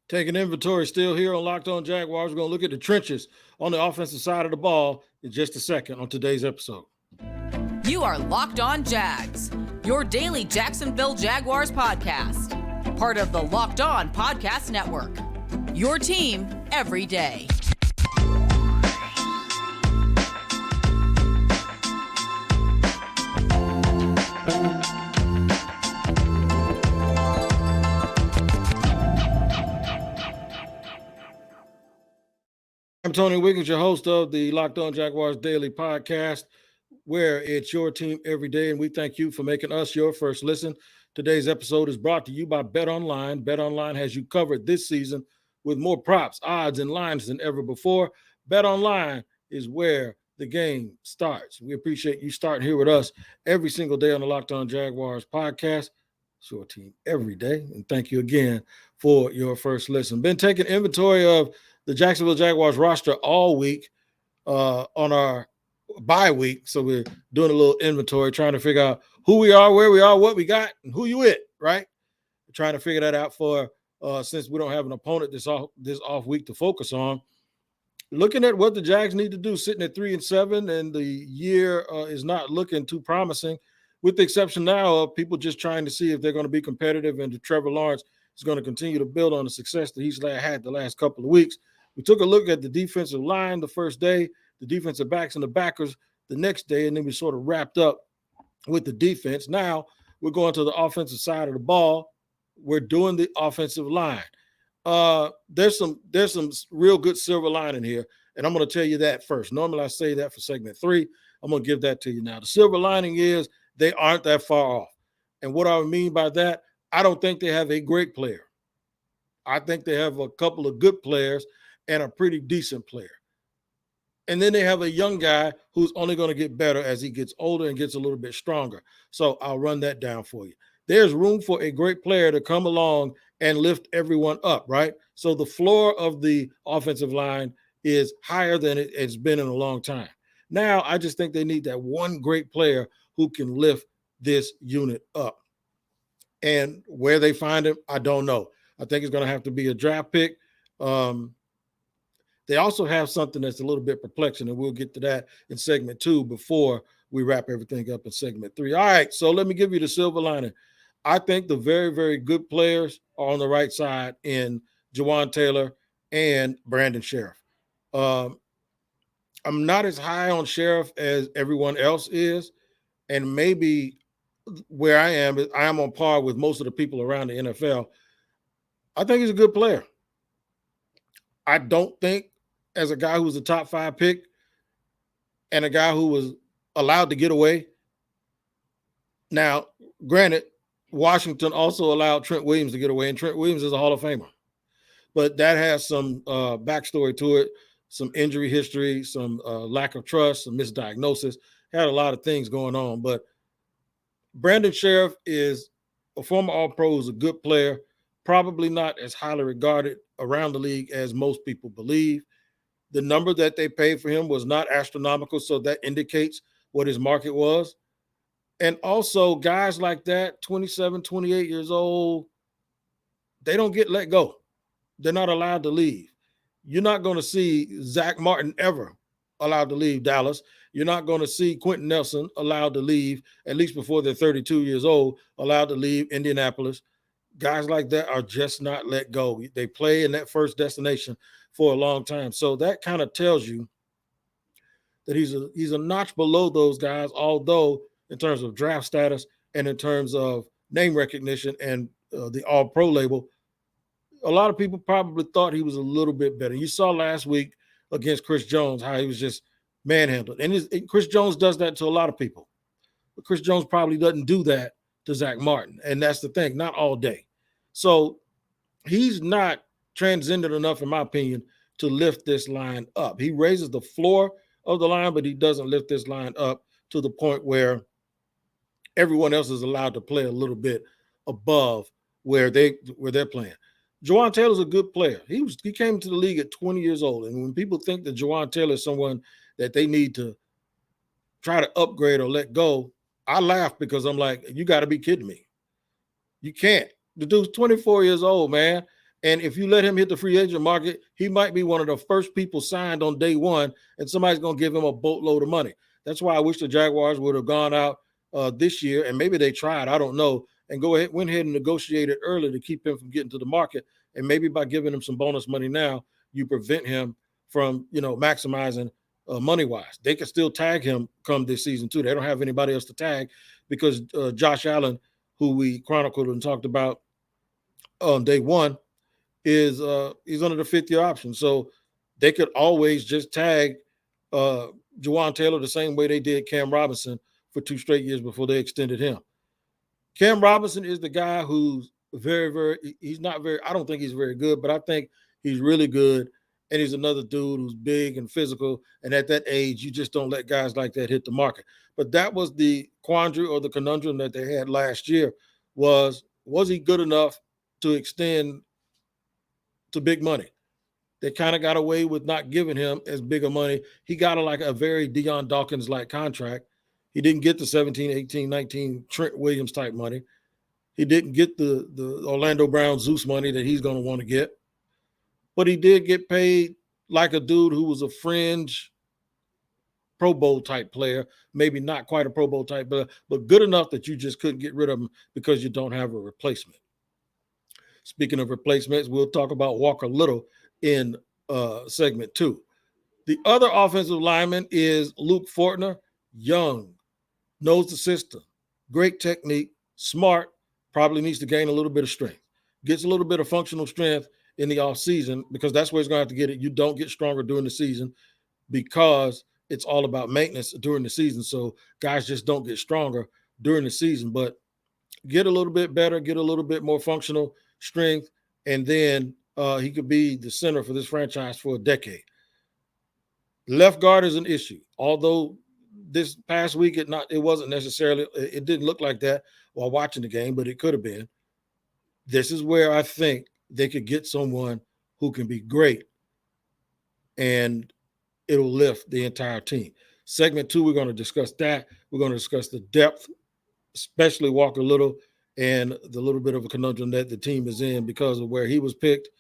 Taking inventory still here on Locked On Jaguars. We're going to look at the trenches on the offensive side of the ball in just a second on today's episode. You are Locked On Jags, your daily Jacksonville Jaguars podcast. Part of the Locked On Podcast Network. Your team every day. I'm Tony Wiggins, your host of the Locked On Jaguars Daily Podcast, where it's your team every day, and we thank you for making us your first listen. Today's episode is brought to you by BetOnline. BetOnline has you covered this season with more props, odds, and lines than ever before. BetOnline is where the game starts. We appreciate you starting here with us every single day on the Locked On Jaguars podcast. It's your team every day, and thank you again for your first listen. Been taking inventory of the Jacksonville Jaguars roster all week on our bye week. So we're doing a little inventory, trying to figure out who we are, where we are, what we got, and who you with, right? We're trying to figure that out for since we don't have an opponent this off week to focus on. Looking at what the Jags need to do, sitting at 3-7, and the year is not looking too promising, with the exception now of people just trying to see if they're going to be competitive and Trevor Lawrence is going to continue to build on the success that he's had the last couple of weeks. We took a look at the defensive line the first day, the defensive backs and the backers the next day, and then we sort of wrapped up with the defense. Now we're going to the offensive side of the ball. We're doing the offensive line. There's some real good silver lining here, and I'm going to tell you that first. Normally I say that for segment 3. I'm going to give that to you now. The silver lining is they aren't that far off. And what I mean by that, I don't think they have a great player. I think they have a couple of good players and a pretty decent player. And then they have a young guy who's only going to get better as he gets older and gets a little bit stronger. So I'll run that down for you. There's room for a great player to come along and lift everyone up, right? So the floor of the offensive line is higher than it's been in a long time. Now, I just think they need that one great player who can lift this unit up. And where they find him, I don't know. I think it's going to have to be a draft pick. They also have something that's a little bit perplexing, and we'll get to that in segment 2 before we wrap everything up in segment 3. All right, so let me give you the silver lining. I think the very, very good players are on the right side in Jawaan Taylor and Brandon Sheriff. I'm not as high on Sheriff as everyone else is, and maybe where I am on par with most of the people around the NFL. I think he's a good player. I don't think, as a guy who was a top 5 pick and a guy who was allowed to get away. Now, granted, Washington also allowed Trent Williams to get away, and Trent Williams is a Hall of Famer. But that has some backstory to it, some injury history, some lack of trust, some misdiagnosis. Had a lot of things going on. But Brandon Sheriff is a former All-Pro, is a good player, probably not as highly regarded around the league as most people believe. The number that they paid for him was not astronomical, so that indicates what his market was. And also, guys like that, 27, 28 years old, they don't get let go. They're not allowed to leave. You're not going to see Zach Martin ever allowed to leave Dallas. You're not going to see Quentin Nelson allowed to leave, at least before they're 32 years old, allowed to leave Indianapolis. Guys like that are just not let go. They play in that first destination for a long time. So that kind of tells you that he's a notch below those guys, although in terms of draft status and in terms of name recognition and the All-Pro label, a lot of people probably thought he was a little bit better. You saw last week against Chris Jones how he was just manhandled. And Chris Jones does that to a lot of people. But Chris Jones probably doesn't do that to Zach Martin. And that's the thing, not all day. So he's not transcendent enough, in my opinion, to lift this line up. He raises the floor of the line, but he doesn't lift this line up to the point where everyone else is allowed to play a little bit above where they're playing. Jawaan Taylor's a good player. He came to the league at 20 years old. And when people think that Jawaan Taylor is someone that they need to try to upgrade or let go, I laugh because I'm like, you got to be kidding me. You can't. The dude's 24 years old, man. And if you let him hit the free agent market, he might be one of the first people signed on day one, and somebody's going to give him a boatload of money. That's why I wish the Jaguars would have gone out this year, and maybe they tried, I don't know, and went ahead and negotiated early to keep him from getting to the market. And maybe by giving him some bonus money now, you prevent him from, maximizing money-wise. They can still tag him come this season too. They don't have anybody else to tag because Josh Allen, who we chronicled and talked about on day one, is he's under the fifth-year option. So they could always just tag Jawan Taylor the same way they did Cam Robinson for 2 straight years before they extended him. Cam Robinson is the guy who's he's not very, I don't think he's very good, but I think he's really good. And he's another dude who's big and physical. And at that age, you just don't let guys like that hit the market. But that was the quandary or the conundrum that they had last year was he good enough to extend to big money? They kind of got away with not giving him as big of money. He got a very Deion Dawkins-like contract. He didn't get the 17, 18, 19 Trent Williams type money. He didn't get the Orlando Brown Zeus money that he's going to want to get. But he did get paid like a dude who was a fringe Pro Bowl type player, maybe not quite a Pro Bowl type, but good enough that you just couldn't get rid of him because you don't have a replacement. Speaking of replacements, we'll talk about Walker Little in segment 2. The other offensive lineman is Luke Fortner, young, knows the system, great technique, smart, probably needs to gain a little bit of strength, gets a little bit of functional strength in the offseason because that's where he's going to have to get it. You don't get stronger during the season because it's all about maintenance during the season. So guys just don't get stronger during the season, but get a little bit better, get a little bit more functional strength, and then he could be the center for this franchise for a decade. Left guard is an issue, although this past week it wasn't necessarily, it didn't look like that while watching the game, but it could have been. This is where I think they could get someone who can be great, and it'll lift the entire team. Segment 2, we're going to discuss that. We're going to discuss the depth, especially Walker Little, and the little bit of a conundrum that the team is in because of where he was picked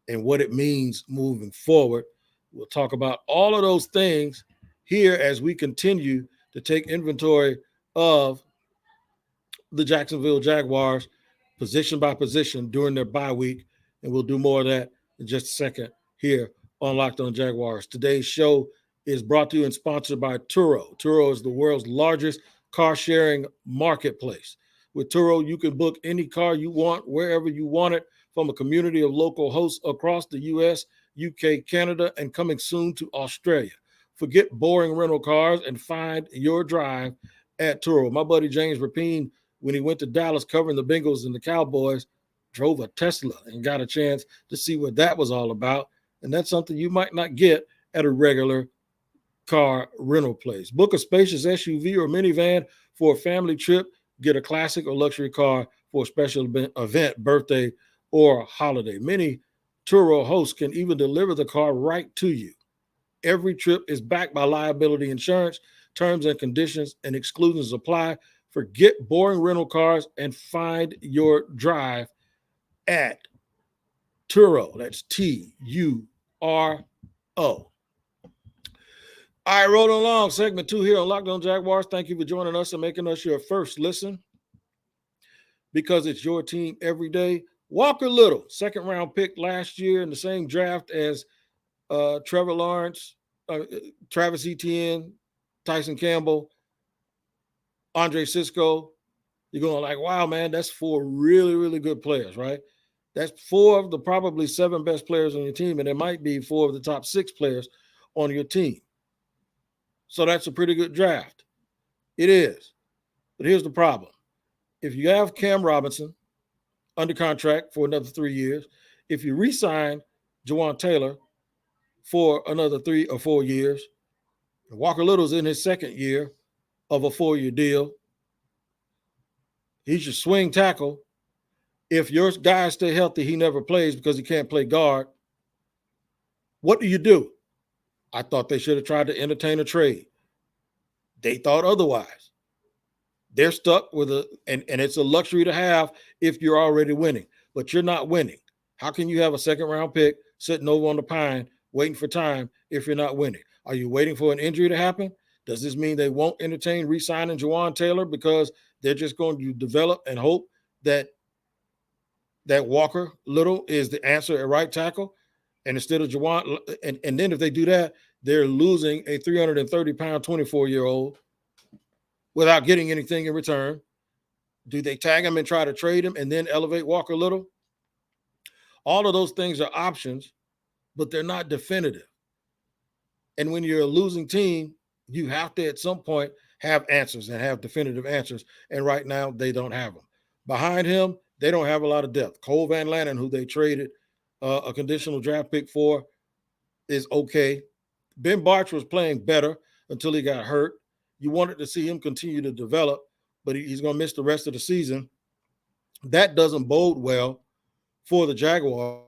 and what it means moving forward. We'll talk about all of those things here as we continue to take inventory of the Jacksonville Jaguars position by position during their bye week. And we'll do more of that in just a second here on Locked On Jaguars. Today's show is brought to you and sponsored by Turo. Turo is the world's largest car sharing marketplace. With Turo, you can book any car you want, wherever you want it, from a community of local hosts across the U.S., UK, Canada, and coming soon to Australia. Forget boring rental cars and find your drive at Turo. My buddy James Rapine, when he went to Dallas covering the Bengals and the Cowboys, drove a Tesla and got a chance to see what that was all about. And that's something you might not get at a regular car rental place. Book a spacious SUV or minivan for a family trip. Get a classic or luxury car for a special event, birthday, or holiday. Many Turo hosts can even deliver the car right to you. Every trip is backed by liability insurance. Terms and conditions and exclusions apply. Forget boring rental cars and find your drive at Turo. That's Turo. All right, rolling along. Segment 2 here on Locked On Jaguars. Thank you for joining us and making us your first listen because it's your team every day. Walker Little, second-round pick last year in the same draft as Trevor Lawrence, Travis Etienne, Tyson Campbell, Andre Sisco. You're going like, wow, man, that's 4 really, really good players, right? That's 4 of the probably 7 best players on your team, and it might be 4 of the top 6 players on your team. So that's a pretty good draft. It is. But here's the problem. If you have Cam Robinson under contract for another 3 years, if you re-sign Jawan Taylor for another 3 or 4 years, Walker Little's in his second year of a 4-year deal. He's your swing tackle. If your guys stay healthy, he never plays because he can't play guard. What do? I thought they should have tried to entertain a trade. They thought otherwise. They're stuck with and it's a luxury to have if you're already winning, but you're not winning. How can you have a second round pick sitting over on the pine waiting for time if you're not winning? Are you waiting for an injury to happen? Does this mean they won't entertain re-signing Jawan Taylor because they're just going to develop and hope that Walker Little is the answer at right tackle? And instead of Jawan, and then if they do that, they're losing a 330-pound 24-year-old without getting anything in return. Do they tag him and try to trade him and then elevate Walker Little? All of those things are options, but they're not definitive. And when you're a losing team, you have to at some point have answers and have definitive answers. And right now, they don't have them. Behind him, they don't have a lot of depth. Cole Van Lannon, who they traded a conditional draft pick for, is okay. Ben Barch was playing better until he got hurt. You wanted to see him continue to develop, but he's going to miss the rest of the season. That doesn't bode well for the Jaguars.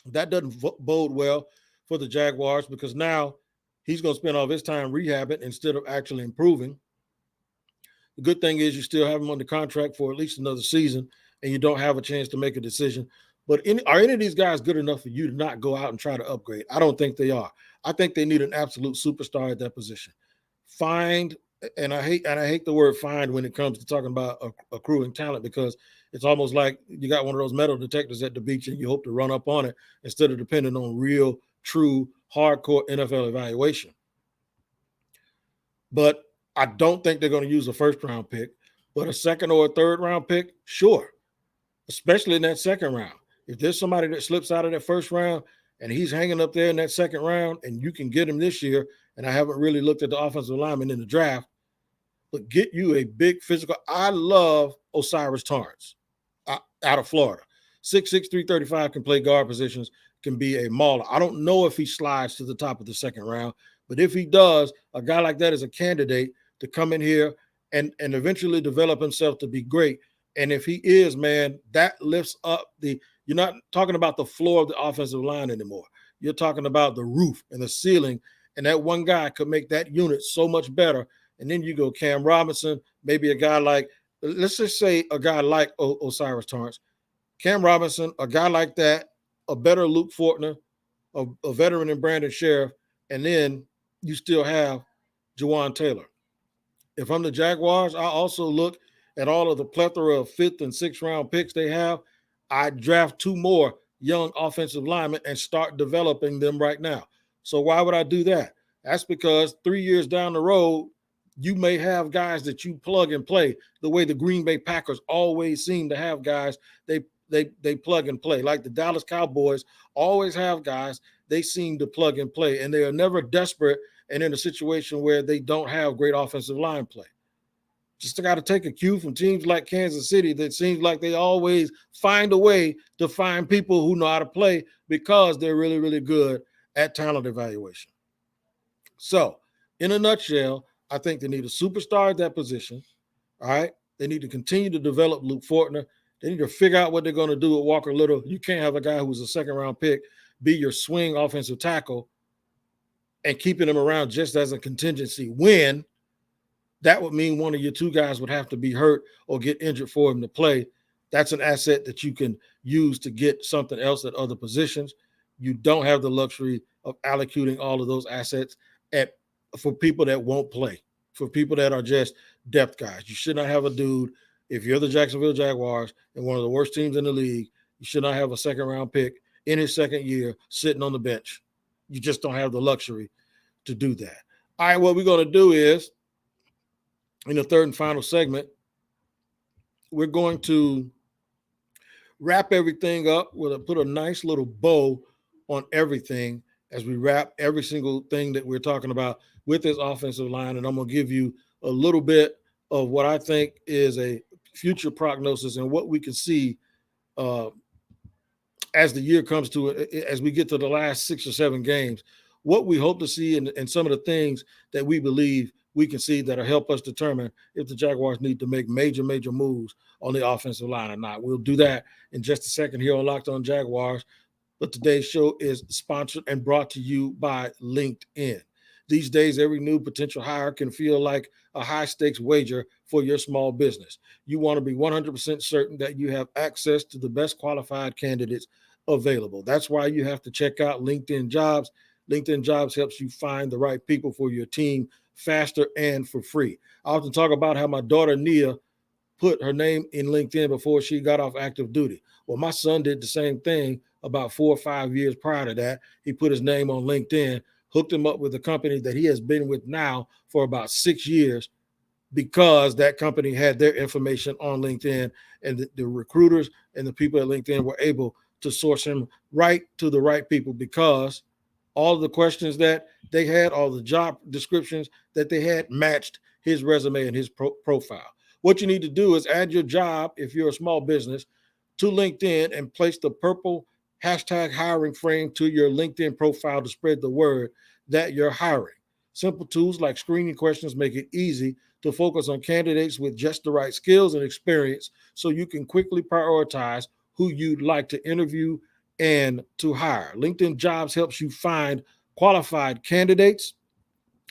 That doesn't bode well for the Jaguars because now he's going to spend all his time rehabbing instead of actually improving. The good thing is you still have him under contract for at least another season, and you don't have a chance to make a decision. But are any of these guys good enough for you to not go out and try to upgrade? I don't think they are. I think they need an absolute superstar at that position. Find, and I hate the word find when it comes to talking about accruing talent, because it's almost like you got one of those metal detectors at the beach and you hope to run up on it instead of depending on real, true, hardcore NFL evaluation. But I don't think they're going to use a first-round pick, but a second or a third-round pick, sure, especially in that second round. If there's somebody that slips out of that first round and he's hanging up there in that second round and you can get him this year, and I haven't really looked at the offensive lineman in the draft, but get you a big physical. I love Osiris Torrance out of Florida. 6'6", 335, can play guard positions, can be a mauler. I don't know if he slides to the top of the second round, but if he does, a guy like that is a candidate to come in here and eventually develop himself to be great. And if he is, man, that lifts up you're not talking about the floor of the offensive line anymore. You're talking about the roof and the ceiling, and that one guy could make that unit so much better. And then you go Cam Robinson, maybe a guy like, let's just say a guy like Osiris Torrance, Cam Robinson, a guy like that, a better Luke Fortner, a veteran in Brandon Sheriff, and then you still have Jawan Taylor. If I'm the Jaguars, I also look at all of the plethora of 5th and 6th round picks they have. I draft 2 more young offensive linemen and start developing them right now. So why would I do that? That's because 3 years down the road, you may have guys that you plug and play the way the Green Bay Packers always seem to have guys they plug and play. Like the Dallas Cowboys always have guys they seem to plug and play, and they are never desperate and in a situation where they don't have great offensive line play. Just got to take a cue from teams like Kansas City that seems like they always find a way to find people who know how to play because they're really, really good at talent evaluation. So, in a nutshell, I think they need a superstar at that position. All right. They need to continue to develop Luke Fortner. They need to figure out what they're going to do with Walker Little. You can't have a guy who's a second-round pick be your swing offensive tackle and keeping him around just as a contingency when that would mean one of your 2 guys would have to be hurt or get injured for him to play. That's an asset that you can use to get something else at other positions. You don't have the luxury of allocating all of those assets for people that won't play, for people that are just depth guys. You should not have a dude, if you're the Jacksonville Jaguars and one of the worst teams in the league, you should not have a second-round pick in his second year sitting on the bench. You just don't have the luxury to do that. All right, what we're going to do is, in the third and final segment, we're going to wrap everything up. We'll put a nice little bow on everything as we wrap every single thing that we're talking about with this offensive line. And I'm going to give you a little bit of what I think is a future prognosis and what we can see as the year comes to it, as we get to the last 6 or 7 games, what we hope to see and some of the things that we believe we can see that'll help us determine if the Jaguars need to make major, major moves on the offensive line or not. We'll do that in just a second here on Locked On Jaguars. But today's show is sponsored and brought to you by LinkedIn. These days, every new potential hire can feel like a high stakes wager for your small business. You want to be 100% certain that you have access to the best qualified candidates available. That's why you have to check out LinkedIn Jobs. LinkedIn Jobs helps you find the right people for your team faster and for free. I often talk about how my daughter Nia put her name in LinkedIn before she got off active duty. Well, my son did the same thing about 4 or 5 years prior to that. He put his name on LinkedIn, hooked him up with a company that he has been with now for about 6 years because that company had their information on LinkedIn, and the recruiters and the people at LinkedIn were able to source him right to the right people because all of the questions that they had, all the job descriptions that they had matched his resume and his profile. What you need to do is add your job, if you're a small business, to LinkedIn and place the purple hashtag hiring frame to your LinkedIn profile to spread the word that you're hiring. Simple tools like screening questions make it easy to focus on candidates with just the right skills and experience so you can quickly prioritize who you'd like to interview and to hire. LinkedIn Jobs helps you find qualified candidates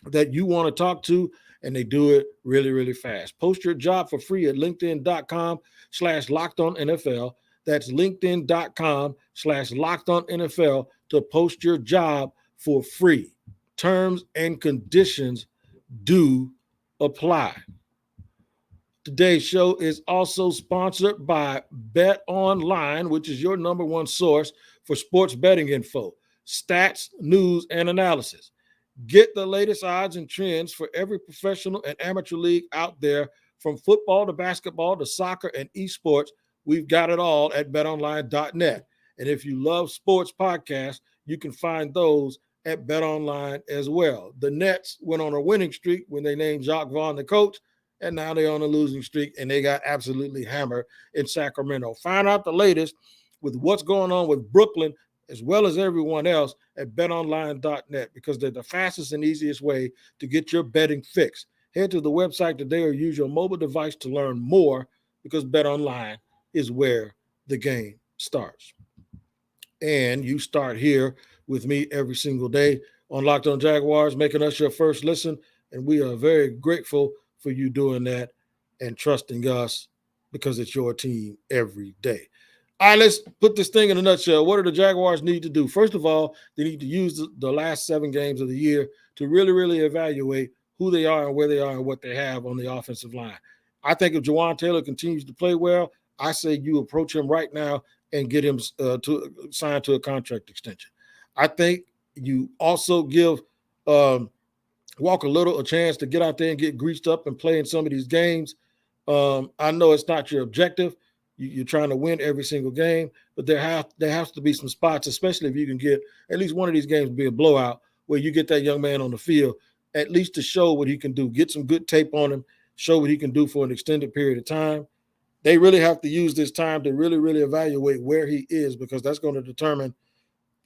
that you want to talk to, and they do it really, really fast. Post your job for free at linkedin.com/lockedonnfl. That's linkedin.com/lockedonnfl to post your job for free. Terms and conditions do apply. Today's show is also sponsored by BetOnline, which is your number one source for sports betting info, stats, news, and analysis. Get the latest odds and trends for every professional and amateur league out there, from football to basketball to soccer and esports. We've got it all at betonline.net. And if you love sports podcasts, you can find those at BetOnline as well. The Nets went on a winning streak when they named Jacques Vaughn the coach, and now they're on a losing streak, and they got absolutely hammered in Sacramento. Find out the latest with what's going on with Brooklyn as well as everyone else at betonline.net, because they're the fastest and easiest way to get your betting fix. Head to the website today or use your mobile device to learn more, because BetOnline is where the game starts. And you start here with me every single day on Locked On Jaguars, making us your first listen, and we are very grateful for you doing that and trusting us, because it's your team every day. All right, let's put this thing in a nutshell. What do the Jaguars need to do? First of all, they need to use the last 7 games of the year to really, really evaluate who they are and where they are and what they have on the offensive line. I think if Jawan Taylor continues to play well, I say you approach him right now and get him to sign to a contract extension. I think you also give Walker Little a chance to get out there and get greased up and play in some of these games. I know it's not your objective. You're trying to win every single game, but there has to be some spots, especially if you can get at least one of these games be a blowout, where you get that young man on the field at least to show what he can do. Get some good tape on him, show what he can do for an extended period of time. They really have to use this time to really, really evaluate where he is, because that's going to determine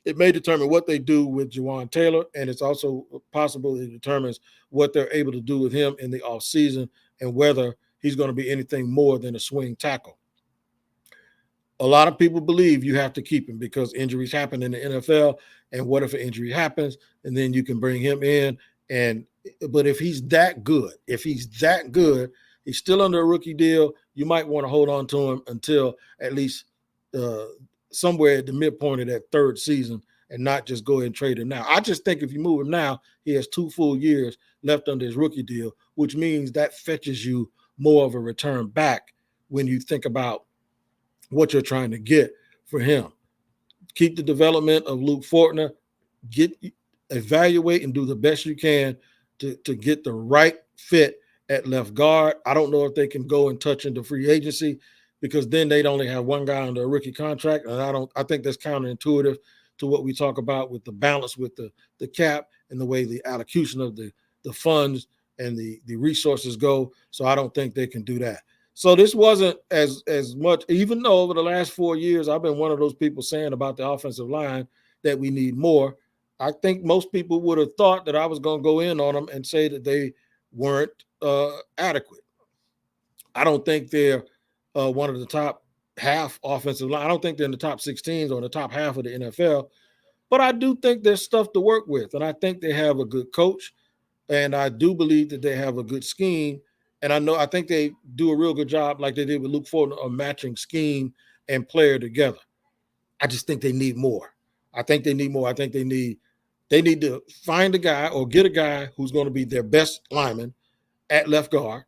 what they do with Jawan Taylor, and it's also possible it determines what they're able to do with him in the offseason and whether he's going to be anything more than a swing tackle. A lot of people believe you have to keep him because injuries happen in the NFL, and what if an injury happens and then you can bring him in? But if he's that good, he's still under a rookie deal. You might want to hold on to him until at least somewhere at the midpoint of that third season, and not just go ahead and trade him now. I just think if you move him now, he has 2 full years left under his rookie deal, which means that fetches you more of a return back when you think about what you're trying to get for him. Keep the development of Luke Fortner, evaluate and do the best you can to get the right fit at left guard. I don't know if they can go and touch into free agency, because then they'd only have one guy under a rookie contract. And I think that's counterintuitive to what we talk about with the balance with the cap and the way the allocation of the funds and the resources go. So I don't think they can do that. So this wasn't as much, even though over the last 4 years, I've been one of those people saying about the offensive line that we need more. I think most people would have thought that I was going to go in on them and say that they weren't adequate. I don't think they're one of the top half offensive line. I don't think they're in the top 16s or in the top half of the NFL. But I do think there's stuff to work with. And I think they have a good coach. And I do believe that they have a good scheme. And I think they do a real good job, like they did with Luke Fulton, of matching scheme and player together. I just think they need more. I think they need more. I think they need to find a guy or get a guy who's going to be their best lineman at left guard.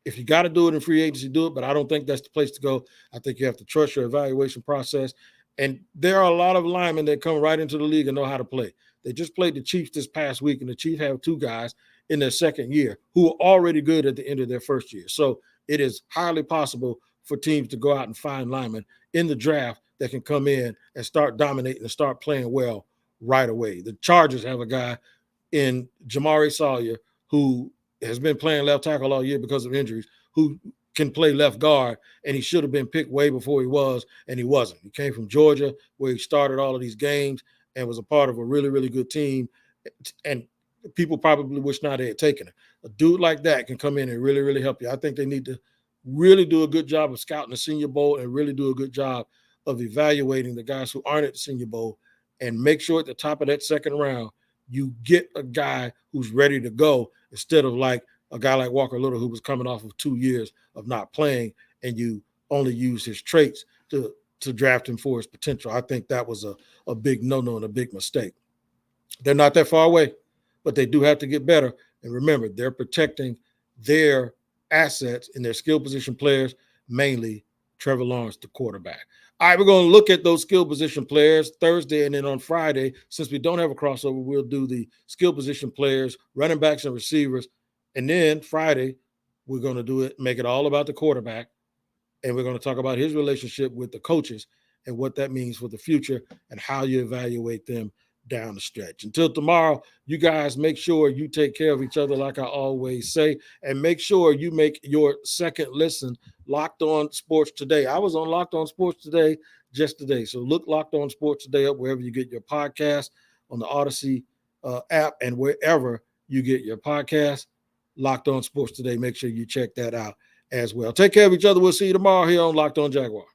If you got to do it in free agency, do it. But I don't think that's the place to go. I think you have to trust your evaluation process. And there are a lot of linemen that come right into the league and know how to play. They just played the Chiefs this past week, and the Chiefs have two guys in their second year who are already good at the end of their first year. So it is highly possible for teams to go out and find linemen in the draft that can come in and start dominating and start playing well right away. The Chargers have a guy in Jamari Sawyer who has been playing left tackle all year because of injuries, who can play left guard, and he should have been picked way before he was, and he wasn't. He came from Georgia, where he started all of these games and was a part of a really, really good team, and people probably wish now they had taken it. A dude like that can come in and really, really help you. I think they need to really do a good job of scouting the Senior Bowl and really do a good job of evaluating the guys who aren't at the Senior Bowl, and make sure at the top of that second round you get a guy who's ready to go, instead of like a guy like Walker Little, who was coming off of 2 years of not playing, and you only use his traits to draft him for his potential. I think that was a big no-no and a big mistake. They're not that far away, but they do have to get better. And remember, they're protecting their assets and their skill position players, mainly Trevor Lawrence, the quarterback. All right, we're going to look at those skill position players Thursday, and then on Friday, since we don't have a crossover, we'll do the skill position players, running backs and receivers. And then Friday, we're going to do it, make it all about the quarterback, and we're going to talk about his relationship with the coaches and what that means for the future and how you evaluate them down the stretch. Until tomorrow, you guys make sure you take care of each other, like I always say, and make sure you make your second listen Locked On Sports Today. I was on Locked On Sports Today just today. So look Locked On Sports Today up wherever you get your podcast, on the Odyssey app, and wherever you get your podcast. Locked On Sports Today. Make sure you check that out as well. Take care of each other. We'll see you tomorrow here on Locked On Jaguars.